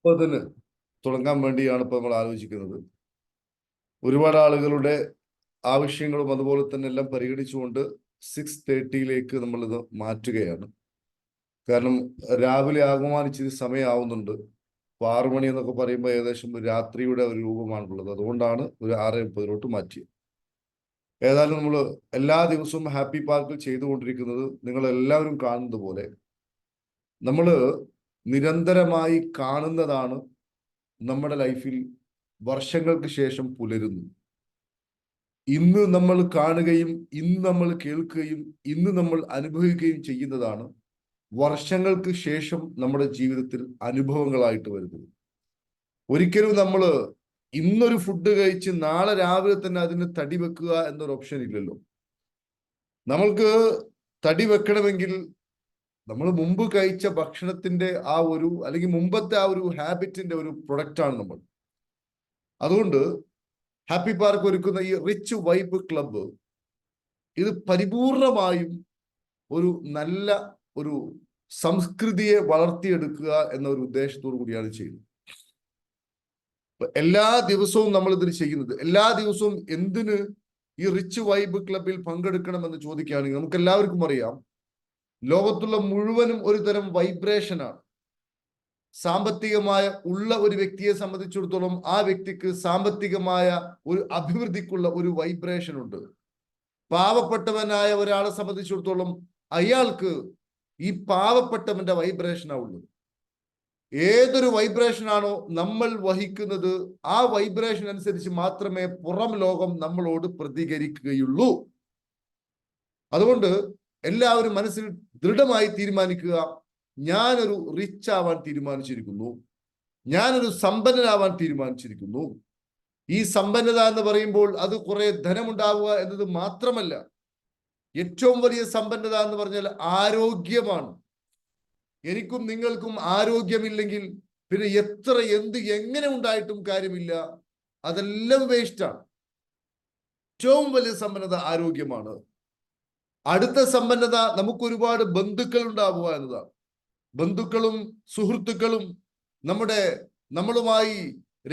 30 തുടങ്ങാൻ വേണ്ടിയാണ് ഇപ്പോൾ നമ്മൾ ആലോചിക്കുന്നത്. ഒരുപാട് ആളുകളുടെ ആവശ്യങ്ങളും അതുപോലെ തന്നെ എല്ലാം പരിഗണിച്ചുകൊണ്ട് 6:30 നമ്മൾ ഇത് മാറ്റുകയാണ്. കാരണം രാവിലെ ആകുമാനിച്ചിരി സമയമാവുന്നുണ്ട്. 6 മണി എന്നൊക്കെ പറയുമ്പോൾ ഏകദേശം രാത്രിയുടെ ഒരു രൂപമാണുള്ളത്. അതുകൊണ്ടാണ് ഒരു 6:30 മാറ്റിയത്. ഏതായാലും നമ്മൾ എല്ലാ ദിവസവും ഹാപ്പി പാർക്കിൽ ചെയ്തുകൊണ്ടിരിക്കുന്നത് നിങ്ങൾ എല്ലാവരും കാണുന്നത് പോലെ നമ്മൾ നിരന്തരമായി കാണുന്നതാണ് നമ്മുടെ ലൈഫിൽ വർഷങ്ങൾക്ക് ശേഷം പുലരുന്നു. ഇന്ന് നമ്മൾ കാണുകയും ഇന്ന് നമ്മൾ കേൾക്കുകയും ഇന്ന് നമ്മൾ അനുഭവിക്കുകയും ചെയ്യുന്നതാണ് വർഷങ്ങൾക്ക് ശേഷം നമ്മുടെ ജീവിതത്തിൽ അനുഭവങ്ങളായിട്ട് വരുന്നത്. ഒരിക്കലും നമ്മൾ ഇന്നൊരു ഫുഡ് കഴിച്ച് നാളെ രാവിലെ തന്നെ അതിന് തടി വെക്കുക എന്നൊരു ഓപ്ഷൻ ഇല്ലല്ലോ. നമ്മൾക്ക് തടി വെക്കണമെങ്കിൽ നമ്മൾ മുമ്പ് കഴിച്ച ഭക്ഷണത്തിന്റെ ആ ഒരു അല്ലെങ്കിൽ മുമ്പത്തെ ആ ഒരു ഹാബിറ്റിന്റെ ഒരു പ്രൊഡക്റ്റാണ് നമ്മൾ. അതുകൊണ്ട് ഹാപ്പി പാർക്ക് ഒരുക്കുന്ന ഈ റിച്ച് വൈബ് ക്ലബ്ബ് ഇത് പരിപൂർണമായും ഒരു നല്ല ഒരു സംസ്കൃതിയെ വളർത്തിയെടുക്കുക എന്ന ഒരു ഉദ്ദേശത്തോടു കൂടിയാണ് ചെയ്യുന്നത്. എല്ലാ ദിവസവും നമ്മൾ ഇതിന് ചെയ്യുന്നത്, എല്ലാ ദിവസവും എന്തിന് ഈ റിച്ച് വൈബ് ക്ലബിൽ പങ്കെടുക്കണമെന്ന് ചോദിക്കുകയാണെങ്കിൽ നമുക്ക് എല്ലാവർക്കും അറിയാം, ലോകത്തുള്ള മുഴുവനും ഒരു തരം വൈബ്രേഷനാണ്. സാമ്പത്തികമായ ഉള്ള ഒരു വ്യക്തിയെ സംബന്ധിച്ചിടത്തോളം ആ വ്യക്തിക്ക് സാമ്പത്തികമായ ഒരു അഭിവൃദ്ധിക്കുള്ള ഒരു വൈബ്രേഷൻ ഉണ്ട്. പാവപ്പെട്ടവനായ ഒരാളെ സംബന്ധിച്ചിടത്തോളം അയാൾക്ക് ഈ പാവപ്പെട്ടവന്റെ വൈബ്രേഷനാണ് ഉള്ളത്. ഏതൊരു വൈബ്രേഷനാണോ നമ്മൾ വഹിക്കുന്നത് ആ വൈബ്രേഷൻ അനുസരിച്ച് മാത്രമേ പുറം ലോകം നമ്മളോട് പ്രതികരിക്കുകയുള്ളൂ. അതുകൊണ്ട് എല്ലാവരും മനസ്സിൽ ദൃഢമായി തീരുമാനിക്കുക, ഞാനൊരു റിച്ച് ആവാൻ തീരുമാനിച്ചിരിക്കുന്നു, ഞാനൊരു സമ്പന്നനാവാൻ തീരുമാനിച്ചിരിക്കുന്നു. ഈ സമ്പന്നത എന്ന് പറയുമ്പോൾ അത് കുറെ ധനമുണ്ടാവുക എന്നത് മാത്രമല്ല, ഏറ്റവും വലിയ സമ്പന്നത എന്ന് പറഞ്ഞാൽ ആരോഗ്യമാണ്. എനിക്കും നിങ്ങൾക്കും ആരോഗ്യമില്ലെങ്കിൽ പിന്നെ എങ്ങനെ ഉണ്ടായിട്ടും കാര്യമില്ല, അതെല്ലാം വേസ്റ്റാണ്. ഏറ്റവും വലിയ സമ്പന്നത ആരോഗ്യമാണ്. അടുത്ത സമ്പന്നത നമുക്ക് ഒരുപാട് ബന്ധുക്കൾ ഉണ്ടാവുക എന്നതാണ്. ബന്ധുക്കളും സുഹൃത്തുക്കളും നമ്മളുമായി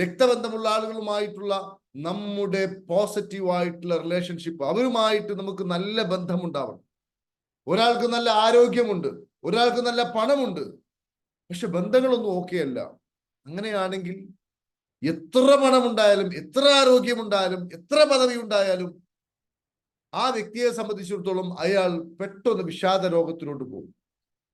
രക്തബന്ധമുള്ള ആളുകളുമായിട്ടുള്ള നമ്മുടെ പോസിറ്റീവായിട്ടുള്ള റിലേഷൻഷിപ്പ്, അവരുമായിട്ട് നമുക്ക് നല്ല ബന്ധമുണ്ടാവണം. ഒരാൾക്ക് നല്ല ആരോഗ്യമുണ്ട്, ഒരാൾക്ക് നല്ല പണമുണ്ട്, പക്ഷെ ബന്ധങ്ങളൊന്നും ഓക്കെ അല്ല. അങ്ങനെയാണെങ്കിൽ എത്ര പണമുണ്ടായാലും എത്ര ആരോഗ്യമുണ്ടായാലും എത്ര പദവി ഉണ്ടായാലും ആ വ്യക്തിയെ സംബന്ധിച്ചിടത്തോളം അയാൾ പെട്ടെന്ന് വിഷാദ രോഗത്തിലോട്ട് പോകും.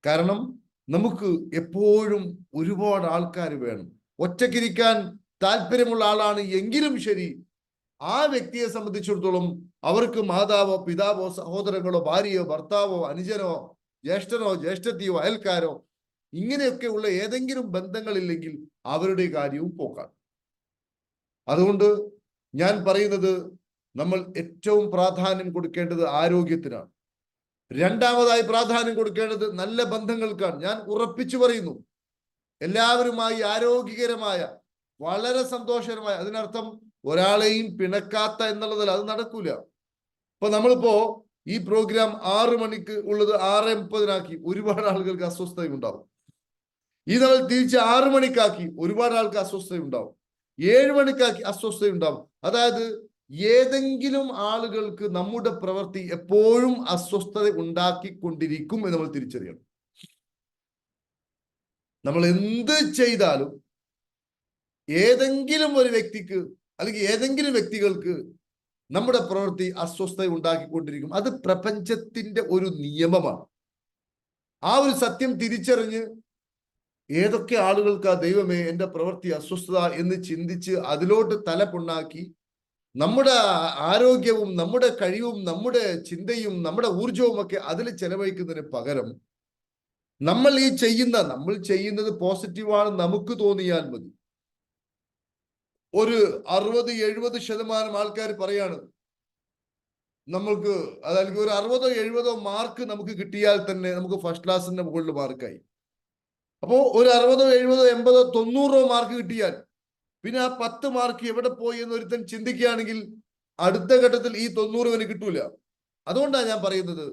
കാരണം നമുക്ക് എപ്പോഴും ഒരുപാട് ആൾക്കാർ വേണം. ഒറ്റയ്ക്കിരിക്കാൻ താല്പര്യമുള്ള ആളാണ് എങ്കിലും ശരി, ആ വ്യക്തിയെ സംബന്ധിച്ചിടത്തോളം അവർക്ക് മാതാവോ പിതാവോ സഹോദരങ്ങളോ ഭാര്യയോ ഭർത്താവോ അനുജനോ ജ്യേഷ്ഠനോ ജ്യേഷ്ഠത്തിയോ അയൽക്കാരോ ഇങ്ങനെയൊക്കെയുള്ള ഏതെങ്കിലും ബന്ധങ്ങളില്ലെങ്കിൽ അവരുടെ കാര്യവും പോക്കാണ്. അതുകൊണ്ട് ഞാൻ പറയുന്നത്, നമ്മൾ ഏറ്റവും പ്രാധാന്യം കൊടുക്കേണ്ടത് ആരോഗ്യത്തിനാണ്. രണ്ടാമതായി പ്രാധാന്യം കൊടുക്കേണ്ടത് നല്ല ബന്ധങ്ങൾക്കാണ്. ഞാൻ ഉറപ്പിച്ചു പറയുന്നു, എല്ലാവരുമായി ആരോഗ്യകരമായ വളരെ സന്തോഷകരമായ, അതിനർത്ഥം ഒരാളെയും പിണക്കാത്ത എന്നുള്ളതല്ല, അത് നടക്കൂല. ഇപ്പൊ നമ്മളിപ്പോ ഈ പ്രോഗ്രാം 6 മണിക്ക് ഉള്ളത് 6:30 ഒരുപാട് ആളുകൾക്ക് അസ്വസ്ഥതയുണ്ടാവും. ഈ നമ്മൾ തിരിച്ച് 6 മണിക്കാക്കി ഒരുപാട് ആൾക്ക് അസ്വസ്ഥതയുണ്ടാവും. 7 മണിക്കാക്കി അസ്വസ്ഥതയുണ്ടാവും. അതായത് ഏതെങ്കിലും ആളുകൾക്ക് നമ്മുടെ പ്രവൃത്തി എപ്പോഴും അസ്വസ്ഥത ഉണ്ടാക്കിക്കൊണ്ടിരിക്കും എന്ന് നമ്മൾ തിരിച്ചറിയണം. നമ്മൾ എന്ത് ചെയ്താലും ഏതെങ്കിലും ഒരു വ്യക്തിക്ക് അല്ലെങ്കിൽ ഏതെങ്കിലും വ്യക്തികൾക്ക് നമ്മുടെ പ്രവൃത്തി അസ്വസ്ഥത ഉണ്ടാക്കിക്കൊണ്ടിരിക്കും. അത് പ്രപഞ്ചത്തിന്റെ ഒരു നിയമമാണ്. ആ ഒരു സത്യം തിരിച്ചറിഞ്ഞ് ഏതൊക്കെ ആളുകൾക്ക് ആ ദൈവമേ എൻ്റെ പ്രവൃത്തി അസ്വസ്ഥത എന്ന് ചിന്തിച്ച് അതിലോട്ട് തല പൊണ്ണാക്കി നമ്മുടെ ആരോഗ്യവും നമ്മുടെ കഴിവും നമ്മുടെ ചിന്തയും നമ്മുടെ ഊർജവും ഒക്കെ അതിൽ ചെലവഴിക്കുന്നതിന് പകരം നമ്മൾ ചെയ്യുന്നത് പോസിറ്റീവാണ് നമുക്ക് തോന്നിയാൽ മതി. ഒരു 60-70% ആൾക്കാർ പറയാണ് നമ്മൾക്ക്, അതായത് ഒരു 60-70 മാർക്ക് നമുക്ക് കിട്ടിയാൽ തന്നെ നമുക്ക് ഫസ്റ്റ് ക്ലാസിന്റെ മുകളിൽ മാർക്കായി. അപ്പോ ഒരു 60-70-80-90 മാർക്ക് കിട്ടിയാൽ പിന്നെ ആ 10 മാർക്ക് എവിടെ പോയി എന്ന് ഒരുത്തൻ ചിന്തിക്കുകയാണെങ്കിൽ അടുത്ത ഘട്ടത്തിൽ ഈ 90 കിട്ടൂല. അതുകൊണ്ടാണ് ഞാൻ പറയുന്നത്,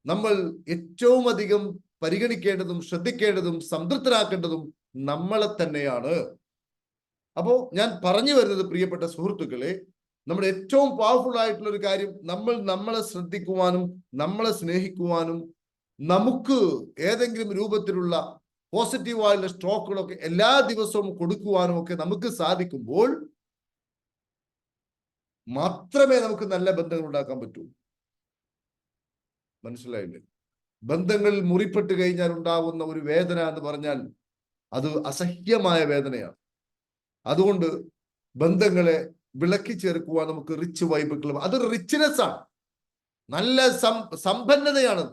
നമ്മൾ ഏറ്റവും അധികം പരിഗണിക്കേണ്ടതും ശ്രദ്ധിക്കേണ്ടതും സംതൃപ്തരാക്കേണ്ടതും നമ്മളെ തന്നെയാണ്. അപ്പോ ഞാൻ പറഞ്ഞു വരുന്നത് പ്രിയപ്പെട്ട സുഹൃത്തുക്കളെ, നമ്മുടെ ഏറ്റവും പവർഫുൾ ആയിട്ടുള്ള ഒരു കാര്യം, നമ്മളെ ശ്രദ്ധിക്കുവാനും നമ്മളെ സ്നേഹിക്കുവാനും നമുക്ക് ഏതെങ്കിലും രൂപത്തിലുള്ള പോസിറ്റീവായുള്ള സ്ട്രോക്കുകളൊക്കെ എല്ലാ ദിവസവും കൊടുക്കുവാനും ഒക്കെ നമുക്ക് സാധിക്കുമ്പോൾ മാത്രമേ നമുക്ക് നല്ല ബന്ധങ്ങൾ ഉണ്ടാക്കാൻ പറ്റൂ. മനസ്സിലായില്ലേ? ബന്ധങ്ങളിൽ മുറിപ്പെട്ട് കഴിഞ്ഞാൽ ഉണ്ടാകുന്ന ഒരു വേദന എന്ന് പറഞ്ഞാൽ അത് അസഹ്യമായ വേദനയാണ്. അതുകൊണ്ട് ബന്ധങ്ങളെ വിളക്കി ചേർക്കുവാൻ നമുക്ക് റിച്ച് വൈബ് ക്ലബ്, അതൊരു റിച്ച്നെസ് ആണ്, നല്ല സമ്പന്നതയാണത്.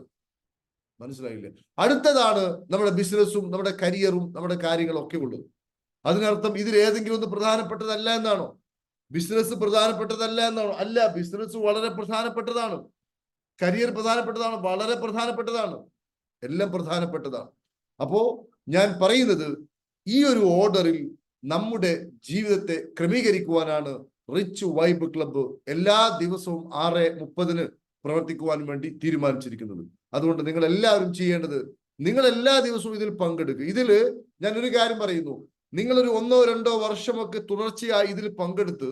മനസ്സിലായില്ലേ? അടുത്തതാണ് നമ്മുടെ ബിസിനസ്സും നമ്മുടെ കരിയറും നമ്മുടെ കാര്യങ്ങളൊക്കെ ഉള്ളത്. അതിനർത്ഥം ഇതിൽ ഏതെങ്കിലും ഒന്ന് പ്രധാനപ്പെട്ടതല്ല എന്നാണോ? ബിസിനസ് പ്രധാനപ്പെട്ടതല്ല എന്നാണോ? അല്ല, ബിസിനസ് വളരെ പ്രധാനപ്പെട്ടതാണ്, കരിയർ പ്രധാനപ്പെട്ടതാണ്, വളരെ പ്രധാനപ്പെട്ടതാണ്, എല്ലാം പ്രധാനപ്പെട്ടതാണ്. അപ്പോ ഞാൻ പറയുന്നത് ഈ ഒരു ഓർഡറിൽ നമ്മുടെ ജീവിതത്തെ ക്രമീകരിക്കുവാനാണ് റിച്ച് വൈബ് ക്ലബ്ബ് എല്ലാ ദിവസവും 6:30 പ്രവർത്തിക്കുവാൻ വേണ്ടി തീരുമാനിച്ചിരിക്കുന്നത്. അതുകൊണ്ട് നിങ്ങൾ എല്ലാവരും ചെയ്യേണ്ടത്, നിങ്ങൾ എല്ലാ ദിവസവും ഇതിൽ പങ്കെടുക്കുക. ഇതില് ഞാൻ ഒരു കാര്യം പറയുന്നു, നിങ്ങളൊരു 1-2 വർഷമൊക്കെ തുടർച്ചയായി ഇതിൽ പങ്കെടുത്ത്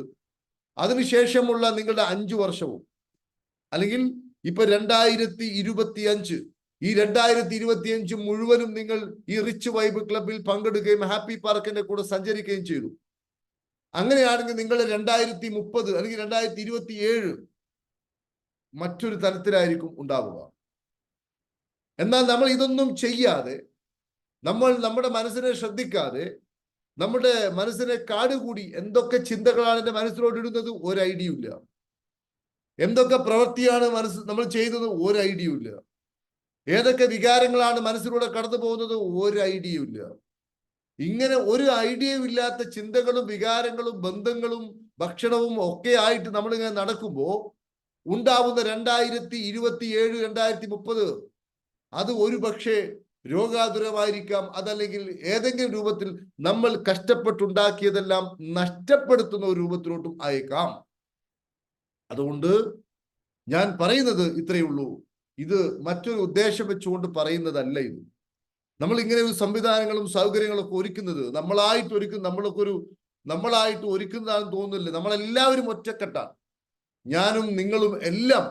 അതിനുശേഷമുള്ള നിങ്ങളുടെ 5 വർഷവും, അല്ലെങ്കിൽ ഇപ്പൊ 2025, ഈ 2025 മുഴുവനും നിങ്ങൾ ഈ റിച്ച് വൈബ് ക്ലബിൽ പങ്കെടുക്കുകയും ഹാപ്പി പാർക്കിന്റെ കൂടെ സഞ്ചരിക്കുകയും ചെയ്തു. അങ്ങനെയാണെങ്കിൽ നിങ്ങൾ 2030 അല്ലെങ്കിൽ 2027 മറ്റൊരു തലത്തിലായിരിക്കും ഉണ്ടാവുക. എന്നാൽ നമ്മൾ ഇതൊന്നും ചെയ്യാതെ, നമ്മൾ നമ്മുടെ മനസ്സിനെ ശ്രദ്ധിക്കാതെ, നമ്മുടെ മനസ്സിനെ കാടുകൂടി എന്തൊക്കെ ചിന്തകളാണ് എന്റെ മനസ്സിലോട്ട് ഇടുന്നത് ഒരു ഐഡിയ ഇല്ല, എന്തൊക്കെ പ്രവൃത്തിയാണ് നമ്മൾ ചെയ്യുന്നത് ഒരു ഐഡിയ ഇല്ല, ഏതൊക്കെ വികാരങ്ങളാണ് മനസ്സിലൂടെ കടന്നു പോകുന്നത് ഒരു ഐഡിയ ഇല്ല. ഇങ്ങനെ ഒരു ഐഡിയയും ഇല്ലാത്ത ചിന്തകളും വികാരങ്ങളും ബന്ധങ്ങളും ഭക്ഷണവും ഒക്കെ ആയിട്ട് നമ്മളിങ്ങനെ നടക്കുമ്പോൾ ഉണ്ടാവുന്ന 2027 2030 അത് ഒരു പക്ഷേ രോഗാതുരമായിരിക്കാം, അതല്ലെങ്കിൽ ഏതെങ്കിലും രൂപത്തിൽ നമ്മൾ കഷ്ടപ്പെട്ടുണ്ടാക്കിയതെല്ലാം നഷ്ടപ്പെടുത്തുന്ന ഒരു രൂപത്തിലോട്ടും അയക്കാം. അതുകൊണ്ട് ഞാൻ പറയുന്നത് ഇത്രയേ ഉള്ളൂ. ഇത് മറ്റൊരു ഉദ്ദേശം വെച്ചുകൊണ്ട് പറയുന്നതല്ല. ഇത് നമ്മൾ ഇങ്ങനെ ഒരു സംവിധാനങ്ങളും സൗകര്യങ്ങളൊക്കെ ഒരുക്കുന്നത് നമ്മളായിട്ട് ഒരുക്കുന്നതാണെന്ന് തോന്നുന്നില്ല. നമ്മളെല്ലാവരും ഒറ്റക്കെട്ടാണ്. ഞാനും നിങ്ങളും എല്ലാം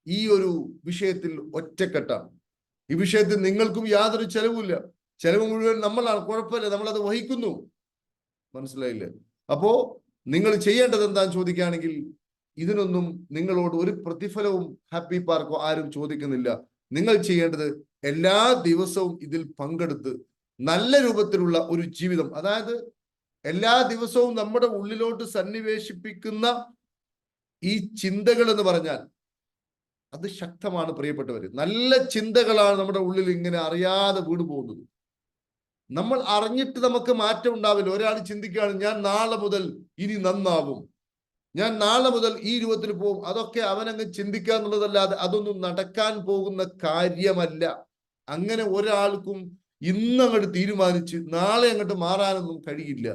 ഈ ഒരു വിഷയത്തിൽ ഒറ്റക്കെട്ടാണ്. ഈ വിഷയത്തിൽ നിങ്ങൾക്കും യാതൊരു ചെലവുമില്ല. ചെലവ് മുഴുവൻ നമ്മളാണ്, കുഴപ്പമില്ല, നമ്മളത് വഹിക്കുന്നു. മനസ്സിലായില്ലേ? അപ്പോ നിങ്ങൾ ചെയ്യേണ്ടത് എന്താന്ന് ചോദിക്കുകയാണെങ്കിൽ, ഇതിനൊന്നും നിങ്ങളോട് ഒരു പ്രതിഫലവും ഹാപ്പി പാർക്കോ ആരും ചോദിക്കുന്നില്ല. നിങ്ങൾ ചെയ്യേണ്ടത് എല്ലാ ദിവസവും ഇതിൽ പങ്കെടുത്ത് നല്ല രൂപത്തിലുള്ള ഒരു ജീവിതം, അതായത് എല്ലാ ദിവസവും നമ്മുടെ ഉള്ളിലോട്ട് സന്നിവേശിപ്പിക്കുന്ന ഈ ചിന്തകൾ എന്ന് പറഞ്ഞാൽ അത് ശക്തമാണ് പ്രിയപ്പെട്ടവര്. നല്ല ചിന്തകളാണ് നമ്മുടെ ഉള്ളിൽ ഇങ്ങനെ അറിയാതെ വീട് പോകുന്നത്. നമ്മൾ അറിഞ്ഞിട്ട് നമുക്ക് മാറ്റം ഉണ്ടാവില്ല. ഒരാൾ ചിന്തിക്കുകയാണ്, ഞാൻ നാളെ മുതൽ ഇനി നന്നാവും, ഞാൻ നാളെ മുതൽ ഈ രൂപത്തിൽ പോകും. അതൊക്കെ അവനങ്ങ് ചിന്തിക്കുക എന്നുള്ളതല്ലാതെ അതൊന്നും നടക്കാൻ പോകുന്ന കാര്യമല്ല. അങ്ങനെ ഒരാൾക്കും ഇന്നങ്ങോട്ട് തീരുമാനിച്ച് നാളെ അങ്ങോട്ട് മാറാനൊന്നും കഴിയില്ല.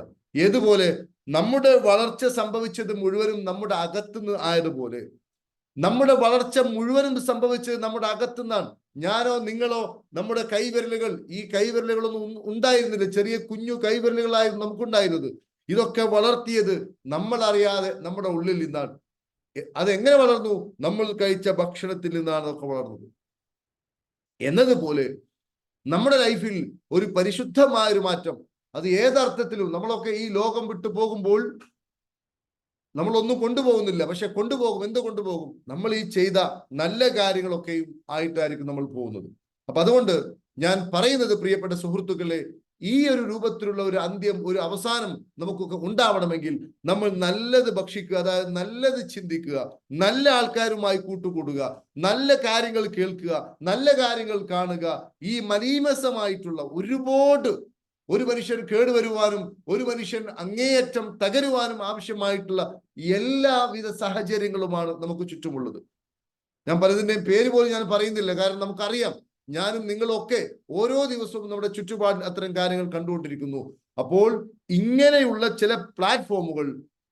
ഏതുപോലെ നമ്മുടെ വളർച്ച സംഭവിച്ചത് മുഴുവനും നമ്മുടെ അകത്തുനിന്ന് ആയതുപോലെ നമ്മുടെ വളർച്ച മുഴുവനും സംഭവിച്ചത് നമ്മുടെ അകത്തുനിന്നാണ്. ഞാനോ നിങ്ങളോ നമ്മുടെ കൈവിരലുകൾ, ഈ കൈവിരലുകളൊന്നും ഉണ്ടായിരുന്നില്ല, ചെറിയ കുഞ്ഞു കൈവിരലുകളായിരുന്നു നമുക്കുണ്ടായിരുന്നത്. ഇതൊക്കെ വളർത്തിയത് നമ്മൾ അറിയാതെ നമ്മുടെ ഉള്ളിൽ നിന്നാണ്. അതെങ്ങനെ വളർന്നു? നമ്മൾ കഴിച്ച ഭക്ഷണത്തിൽ നിന്നാണ് അതൊക്കെ വളർന്നത്. എന്നതുപോലെ നമ്മുടെ ലൈഫിൽ ഒരു പരിശുദ്ധമായ ഒരു മാറ്റം, അത് ഏതർത്ഥത്തിലും നമ്മളൊക്കെ ഈ ലോകം വിട്ടു പോകുമ്പോൾ നമ്മളൊന്നും കൊണ്ടുപോകുന്നില്ല, പക്ഷെ കൊണ്ടുപോകും. എന്ത് കൊണ്ടുപോകും? നമ്മൾ ഈ ചെയ്ത നല്ല കാര്യങ്ങളൊക്കെയും ആയിട്ടായിരിക്കും നമ്മൾ പോകുന്നത്. അപ്പൊ അതുകൊണ്ട് ഞാൻ പറയുന്നത്, പ്രിയപ്പെട്ട സുഹൃത്തുക്കളെ, ഈ ഒരു രൂപത്തിലുള്ള ഒരു അന്ത്യം, ഒരു അവസാനം നമുക്കൊക്കെ ഉണ്ടാവണമെങ്കിൽ നമ്മൾ നല്ലത് ഭക്ഷിക്കുക, അതായത് നല്ലത് ചിന്തിക്കുക, നല്ല ആൾക്കാരുമായി കൂട്ടുകൂടുക, നല്ല കാര്യങ്ങൾ കേൾക്കുക, നല്ല കാര്യങ്ങൾ കാണുക. ഈ മലീമസമായിട്ടുള്ള ഒരുപാട്, ഒരു മനുഷ്യൻ കേടുവരുവാനും ഒരു മനുഷ്യൻ അങ്ങേയറ്റം തകരുവാനും ആവശ്യമായിട്ടുള്ള എല്ലാവിധ സാഹചര്യങ്ങളുമാണ് നമുക്ക് ചുറ്റുമുള്ളത്. ഞാൻ പലതിൻ്റെയും പേര് പോലും ഞാൻ പറയുന്നില്ല, കാരണം നമുക്കറിയാം, ഞാനും നിങ്ങളൊക്കെ ഓരോ ദിവസവും നമ്മുടെ ചുറ്റുപാടിൽ അത്തരം കാര്യങ്ങൾ കണ്ടുകൊണ്ടിരിക്കുന്നു. അപ്പോൾ ഇങ്ങനെയുള്ള ചില പ്ലാറ്റ്ഫോമുകൾ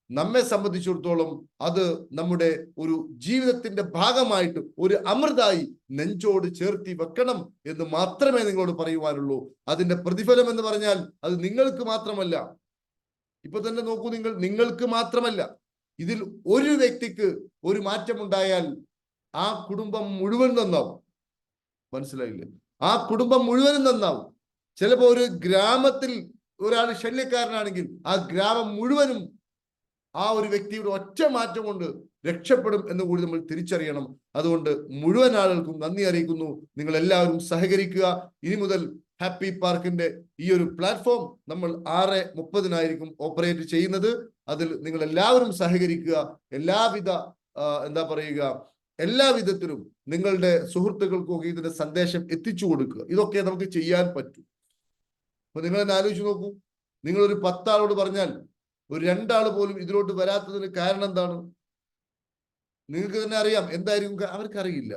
നമ്മെ സംബന്ധിച്ചിടത്തോളം അത് നമ്മുടെ ഒരു ജീവിതത്തിന്റെ ഭാഗമായിട്ട് ഒരു അമൃതായി നെഞ്ചോട് ചേർത്തി വെക്കണം എന്ന് മാത്രമേ നിങ്ങളോട് പറയുവാനുള്ളൂ. അതിന്റെ പ്രതിഫലം എന്ന് പറഞ്ഞാൽ അത് നിങ്ങൾക്ക് മാത്രമല്ല. ഇപ്പൊ തന്നെ നോക്കൂ, നിങ്ങൾക്ക് മാത്രമല്ല, ഇതിൽ ഒരു വ്യക്തിക്ക് ഒരു മാറ്റമുണ്ടായാൽ ആ കുടുംബം മുഴുവൻ നന്നാവും. മനസ്സിലായില്ലേ? ആ കുടുംബം മുഴുവനും നന്നാവും. ചിലപ്പോ ഒരു ഗ്രാമത്തിൽ ഒരാൾ ശല്യക്കാരനാണെങ്കിൽ ആ ഗ്രാമം മുഴുവനും ആ ഒരു വ്യക്തിയുടെ ഒറ്റ മാറ്റം കൊണ്ട് രക്ഷപ്പെടും എന്ന് കൂടി നമ്മൾ തിരിച്ചറിയണം. അതുകൊണ്ട് മുഴുവൻ ആളുകൾക്കും നന്ദി അറിയിക്കുന്നു. നിങ്ങൾ എല്ലാവരും സഹകരിക്കുക. ഇനി മുതൽ ഹാപ്പി പാർക്കിന്റെ ഈ ഒരു പ്ലാറ്റ്ഫോം നമ്മൾ 6:30 ഓപ്പറേറ്റ് ചെയ്യുന്നത്. അതിൽ നിങ്ങൾ എല്ലാവരും സഹകരിക്കുക. എല്ലാവിധ എന്താ പറയുക, എല്ലാ വിധത്തിലും നിങ്ങളുടെ സുഹൃത്തുക്കൾക്കൊക്കെ ഇതിന്റെ സന്ദേശം എത്തിച്ചു കൊടുക്കുക. ഇതൊക്കെ നമുക്ക് ചെയ്യാൻ പറ്റും. അപ്പൊ നിങ്ങൾ തന്നെ ആലോചിച്ച് നോക്കൂ, നിങ്ങളൊരു 10 ആളോട് പറഞ്ഞാൽ ഒരു 2 ആൾ പോലും ഇതിലോട്ട് വരാത്തതിന് കാരണം എന്താണ്? നിങ്ങൾക്ക് തന്നെ അറിയാം എന്തായിരിക്കും. അവർക്കറിയില്ല.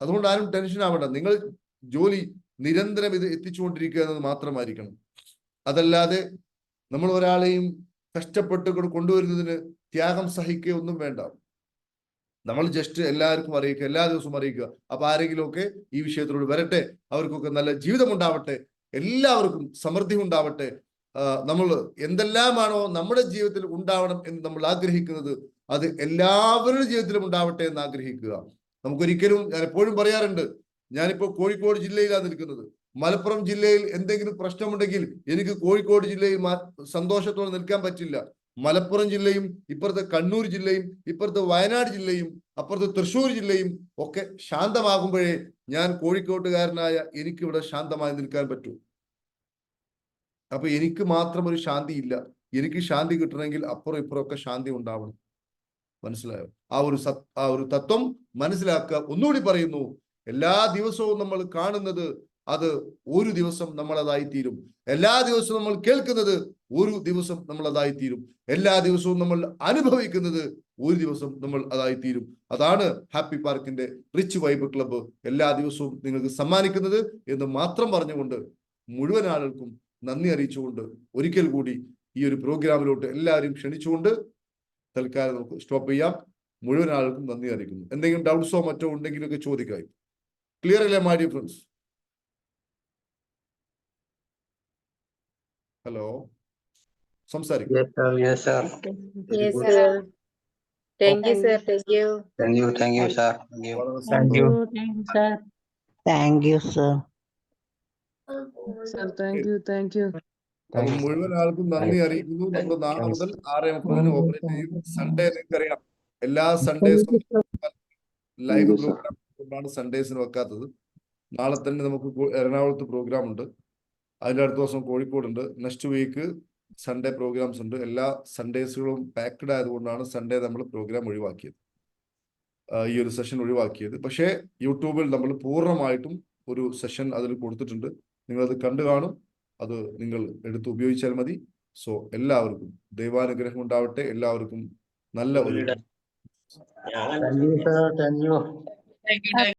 അതുകൊണ്ട് ആരും ടെൻഷൻ ആവണ്ട. നിങ്ങൾ ജോലി നിരന്തരം ഇത് എത്തിച്ചുകൊണ്ടിരിക്കുക എന്നത് മാത്രമായിരിക്കണം. അതല്ലാതെ നമ്മൾ ഒരാളെയും കഷ്ടപ്പെട്ട് കൊണ്ടുവരുന്നതിന് ത്യാഗം സഹിക്കുക ഒന്നും വേണ്ട. നമ്മൾ ജസ്റ്റ് എല്ലാവർക്കും അറിയിക്കുക, എല്ലാ ദിവസവും അറിയിക്കുക. അപ്പൊ ആരെങ്കിലുമൊക്കെ ഈ വിഷയത്തിലൂടെ വരട്ടെ, അവർക്കൊക്കെ നല്ല ജീവിതം ഉണ്ടാവട്ടെ, എല്ലാവർക്കും സമൃദ്ധി ഉണ്ടാവട്ടെ. നമ്മൾ എന്തെല്ലാമാണോ നമ്മുടെ ജീവിതത്തിൽ ഉണ്ടാവണം എന്ന് നമ്മൾ ആഗ്രഹിക്കുന്നത് അത് എല്ലാവരുടെ ജീവിതത്തിലും ഉണ്ടാവട്ടെ എന്ന് ആഗ്രഹിക്കുക. നമുക്കൊരിക്കലും, ഞാൻ എപ്പോഴും പറയാറുണ്ട്, ഞാനിപ്പോ കോഴിക്കോട് ജില്ലയിലാണ് നിൽക്കുന്നത്. മലപ്പുറം ജില്ലയിൽ എന്തെങ്കിലും പ്രശ്നമുണ്ടെങ്കിൽ എനിക്ക് കോഴിക്കോട് ജില്ലയിൽ സന്തോഷത്തോടെ നിൽക്കാൻ പറ്റില്ല. മലപ്പുറം ജില്ലയും ഇപ്പുറത്തെ കണ്ണൂർ ജില്ലയും ഇപ്പുറത്തെ വയനാട് ജില്ലയും അപ്പുറത്തെ തൃശ്ശൂർ ജില്ലയും ഒക്കെ ശാന്തമാകുമ്പോഴേ ഞാൻ കോഴിക്കോട്ടുകാരനായ എനിക്കിവിടെ ശാന്തമായി നിൽക്കാൻ പറ്റൂ. അപ്പൊ എനിക്ക് മാത്രം ഒരു ശാന്തി ഇല്ല. എനിക്ക് ശാന്തി കിട്ടണമെങ്കിൽ അപ്പുറം ഇപ്പുറം ഒക്കെ ശാന്തി ഉണ്ടാവണം. മനസ്സിലായോ? ആ ഒരു തത്വം മനസ്സിലാക്കുക. ഒന്നുകൂടി പറയുന്നു, എല്ലാ ദിവസവും നമ്മൾ കാണുന്നത് അത് ഒരു ദിവസം നമ്മൾ അതായിത്തീരും. എല്ലാ ദിവസവും നമ്മൾ കേൾക്കുന്നത് ഒരു ദിവസം നമ്മൾ അതായിത്തീരും. എല്ലാ ദിവസവും നമ്മൾ അനുഭവിക്കുന്നത് ഒരു ദിവസം നമ്മൾ അതായിത്തീരും. അതാണ് ഹാപ്പി പാർക്കിന്റെ റിച്ച് വൈബ് ക്ലബ്ബ് എല്ലാ ദിവസവും നിങ്ങൾക്ക് സമ്മാനിക്കുന്നത് എന്ന് മാത്രം പറഞ്ഞുകൊണ്ട് മുഴുവൻ ആളുകൾക്കും നന്ദി അറിയിച്ചുകൊണ്ട് ഒരിക്കൽ കൂടി ഈ ഒരു പ്രോഗ്രാമിലോട്ട് എല്ലാവരും ക്ഷണിച്ചുകൊണ്ട് തൽക്കാലം നമുക്ക് സ്റ്റോപ്പ് ചെയ്യാം. മുഴുവൻ ആളുകൾക്കും നന്ദി അറിയിക്കുന്നു. എന്തെങ്കിലും ഡൗട്ട്സോ മറ്റോ ഉണ്ടെങ്കിലൊക്കെ ചോദിക്കായി. ക്ലിയർ അല്ലേ മൈ ഡിയർ ഫ്രണ്ട്സ്? ഹലോ, സംസാരിക്കും. അപ്പൊ മുഴുവൻ ആൾക്കും നന്ദി അറിയിക്കുന്നു. നമ്മൾ നാളെ മുതൽ 6:30 ഓപ്പറേറ്റ് ചെയ്യും. സൺഡേ നിങ്ങൾക്കറിയാം, എല്ലാ സൺഡേസും ലൈവ് പ്രോഗ്രാം കൊണ്ടാണ് സൺഡേസിന് വെക്കാത്തത്. നാളെ തന്നെ നമുക്ക് എറണാകുളത്ത് പ്രോഗ്രാം ഉണ്ട്. അതിന്റെ അടുത്ത ദിവസം കോഴിക്കോടുണ്ട്. നെക്സ്റ്റ് വീക്ക് സൺഡേ പ്രോഗ്രാംസ് ഉണ്ട്. എല്ലാ സൺഡേസുകളും പാക്ഡ് ആയതുകൊണ്ടാണ് സൺഡേ നമ്മൾ പ്രോഗ്രാം ഒഴിവാക്കിയത്, ഈ ഒരു സെഷൻ ഒഴിവാക്കിയത്. പക്ഷേ യൂട്യൂബിൽ നമ്മൾ പൂർണ്ണമായിട്ടും ഒരു സെഷൻ അതിൽ കൊടുത്തിട്ടുണ്ട്. നിങ്ങളത് കണ്ടു കാണും. അത് നിങ്ങൾ എടുത്ത് ഉപയോഗിച്ചാൽ മതി. സോ എല്ലാവർക്കും ദൈവാനുഗ്രഹം ഉണ്ടാവട്ടെ. എല്ലാവർക്കും നല്ല ഒരു